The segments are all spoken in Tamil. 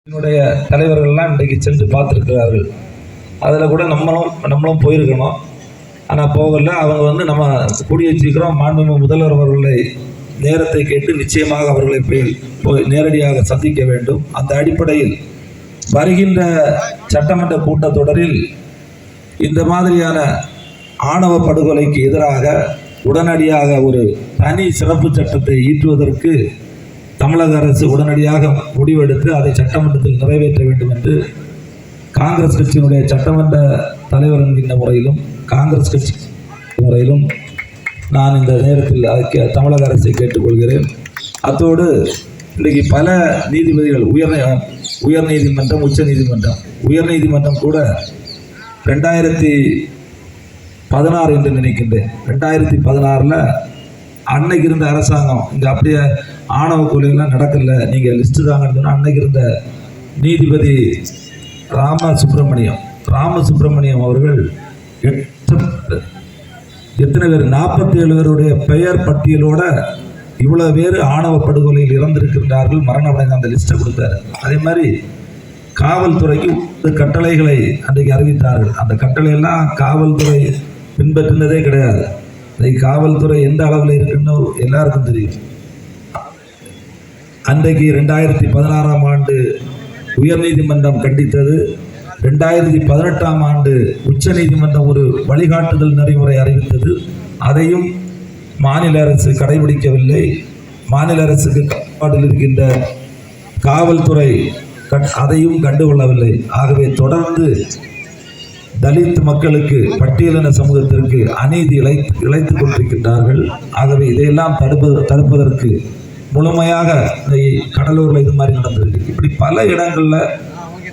என்னுடைய தலைவர்கள்லாம் இன்றைக்கு சென்று பார்த்துருக்கிறார்கள். அதில் கூட நம்மளும் போயிருக்கணும். ஆனால் போகல. அவங்க நம்ம கூடிய சீக்கிரம் மாண்புமிகு முதல்வர் அவர்களை நேரத்தை கேட்டு நிச்சயமாக அவர்களை போய் நேரடியாக சந்திக்க வேண்டும். அந்த அடிப்படையில் வருகின்ற சட்டமன்ற கூட்டத்தொடரில் இந்த மாதிரியான ஆணவ படுகொலைக்கு எதிராக உடனடியாக ஒரு தனி சிறப்பு சட்டத்தை ஈற்றுவதற்கு தமிழக அரசு உடனடியாக முடிவெடுத்து அதை சட்டமன்றத்தில் நிறைவேற்ற வேண்டும் என்று காங்கிரஸ் கட்சியினுடைய சட்டமன்ற தலைவர் என்கின்ற முறையிலும் காங்கிரஸ் கட்சி முறையிலும் நான் இந்த நேரத்தில் தமிழக அரசை கேட்டுக்கொள்கிறேன். அத்தோடு இன்றைக்கு பல நீதிபதிகள் உயர்நீதிமன்றம், உச்சநீதிமன்றம், உயர்நீதிமன்றம் கூட 2016 என்று நினைக்கின்றேன். 2016 அன்னைக்கு இருந்த அரசாங்கம் இங்கே அப்படியே ஆணவ கொலையெல்லாம் நடக்கல, நீங்கள் லிஸ்ட்டு தாங்கன்னு சொன்னால் அன்னைக்கு இருந்த நீதிபதி ராமசுப்ரமணியம் அவர்கள் எத்தனை பேர் 47 பேருடைய பெயர் பட்டியலோட இவ்வளோ பேர் ஆணவ படுகொலையில் இறந்திருக்கின்றார்கள், மரணம் அடைந்த அந்த லிஸ்ட்டை கொடுத்தாரு. அதே மாதிரி காவல்துறைக்கு கட்டளைகளை அன்றைக்கு அறிவித்தார்கள். அந்த கட்டளையெல்லாம் காவல்துறை பின்பற்றினதே கிடையாது. இன்னைக்கு காவல்துறை எந்த அளவில் இருக்குன்னு எல்லாருக்கும் தெரியும். அன்றைக்கு 2016 ஆண்டு உயர்நீதிமன்றம் கண்டித்தது. 2018 ஆண்டு உச்ச நீதிமன்றம் ஒரு வழிகாட்டுதல் நெறிமுறை அறிவித்தது. அதையும் மாநில அரசு கடைபிடிக்கவில்லை. மாநில அரசுக்கு கட்டுப்பாட்டில் இருக்கின்ற காவல்துறை அதையும் கண்டுகொள்ளவில்லை. ஆகவே தொடர்ந்து தலித் மக்களுக்கு, பட்டியலின சமூகத்திற்கு அநீதி இழைத்துக் கொண்டிருக்கின்றார்கள். ஆகவே இதையெல்லாம் தடுப்பதற்கு முழுமையாக கடலூரில் இது மாதிரி நடந்திருக்கு. இப்படி பல இடங்களில்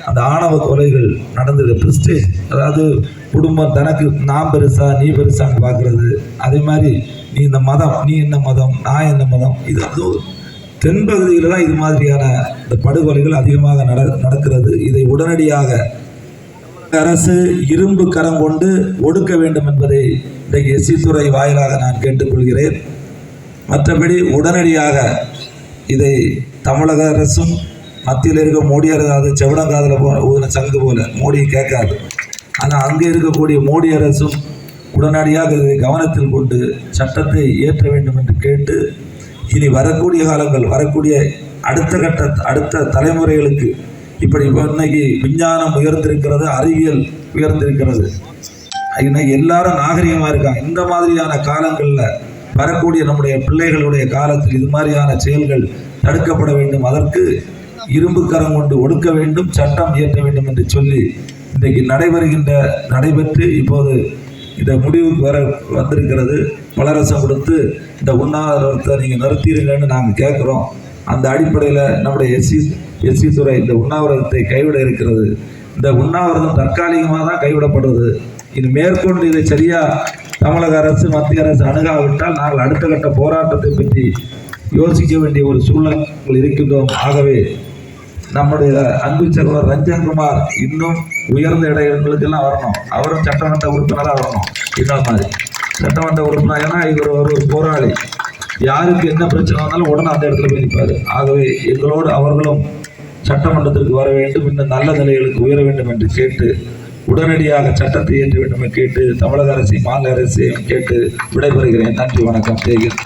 அந்த ஆணவ கொலைகள் நடந்தது. பிரிஸ்டேஜ், அதாவது குடும்பம் தனக்கு நான் பெருசா நீ பெருசான்னு பார்க்குறது. அதே மாதிரி நீ இந்த மதம், நீ என்ன மதம், நான் என்ன மதம், இது அது தென்பகுதியில் தான் இது மாதிரியான இந்த படுகொலைகள் அதிகமாக நடக்கிறது. இதை உடனடியாக அரசு இரும்பு கரம் கொண்டு ஒடுக்க வேண்டும் என்பதை இன்றைக்கு எஸ்சி துறை வாயிலாக நான் கேட்டுக்கொள்கிறேன். மற்றபடி உடனடியாக இதை தமிழக அரசும் மத்தியில் இருக்க மோடி அரசு, அது செவடங்காதில் ஊதின சங்கு போல மோடியை கேட்காது. ஆனால் அங்கே இருக்கக்கூடிய மோடி அரசும் உடனடியாக இதை கவனத்தில் கொண்டு சட்டத்தை ஏற்ற வேண்டும் என்று கேட்டு, இனி வரக்கூடிய காலங்கள், வரக்கூடிய அடுத்த தலைமுறைகளுக்கு இப்படி இன்னைக்கு விஞ்ஞானம் உயர்ந்திருக்கிறது, அறிவியல் உயர்ந்திருக்கிறது, இன்னைக்கு எல்லாரும் நாகரிகமாக இருக்காங்க. இந்த மாதிரியான காலங்களில் வரக்கூடிய நம்முடைய பிள்ளைகளுடைய காலத்தில் இது மாதிரியான செயல்கள் தடுக்கப்பட வேண்டும். அதற்கு இரும்பு கரம் கொண்டு ஒடுக்க வேண்டும், சட்டம் இயற்ற வேண்டும் என்று சொல்லி இன்றைக்கு நடைபெற்று இப்போது இந்த முடிவுக்கு வந்திருக்கிறது. பலரசம் கொடுத்து இந்த உண்ணாவிரதத்தை நீங்கள் நிறுத்திடுங்கன்னு நாங்கள் கேட்குறோம். அந்த அடிப்படையில் நம்முடைய எஸ்சி துறை இந்த உண்ணாவிரதத்தை கைவிட இருக்கிறது. இந்த உண்ணாவிரதம் தற்காலிகமாக தான் கைவிடப்படுறது. இது மேற்கொண்டு இதை சரியாக தமிழக அரசு, மத்திய அரசு அணுகாவிட்டால் நாங்கள் அடுத்த கட்ட போராட்டத்தை பற்றி யோசிக்க வேண்டிய ஒரு சூழ்நிலை இருக்கின்றோம். ஆகவே நம்முடைய அன்பு சகோதரர் ரஞ்சன்குமார் இன்னும் உயர்ந்த இடங்களுக்கெல்லாம் வரணும். அவரும் சட்டமன்ற உறுப்பினராக வரணும். இன்னொரு மாதிரி சட்டமன்ற உறுப்பினர், ஏன்னா இவர் ஒரு போராளி. யாருக்கு என்ன பிரச்சனை வந்தாலும் உடனே அந்த இடத்துல போய் நிற்பார். ஆகவே எங்களோடு அவர்களும் சட்டமன்றத்திற்கு வர வேண்டும், இன்னும் நல்ல நிலைகளுக்கு உயர வேண்டும் என்று கேட்டு, உடனடியாக சட்டத்தை ஏற்ற வேண்டும் என்று கேட்டு, தமிழக அரசையும் மாநில அரசையும் கேட்டு விடைபெறுகிறேன். நன்றி, வணக்கம். செய்கிறேன்.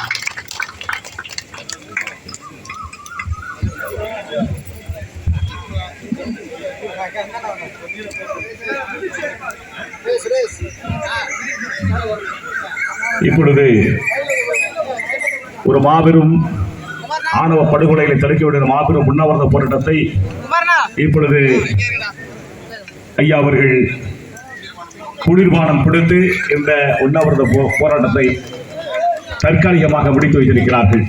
இப்பொழுது ஒரு மாபெரும் ஆணவ படுகொலைகளை தடுக்க வேண்டிய மாபெரும் உண்ணாவிரத போராட்டத்தை இப்பொழுது ஐயா அவர்கள் குளிர்பானம் கொடுத்து இந்த உண்ணாவிரத போராட்டத்தை தற்காலிகமாக முடித்து வைத்திருக்கிறார்கள்.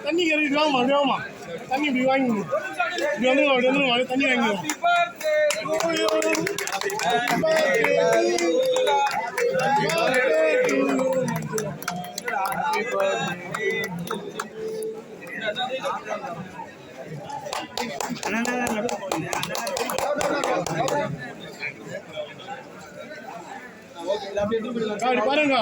தண்ணி கேட்குமா தண்ணி இப்படி வாங்கிக்கணும் இப்படி வந்து தண்ணி வாங்கிக்கணும் பாருங்க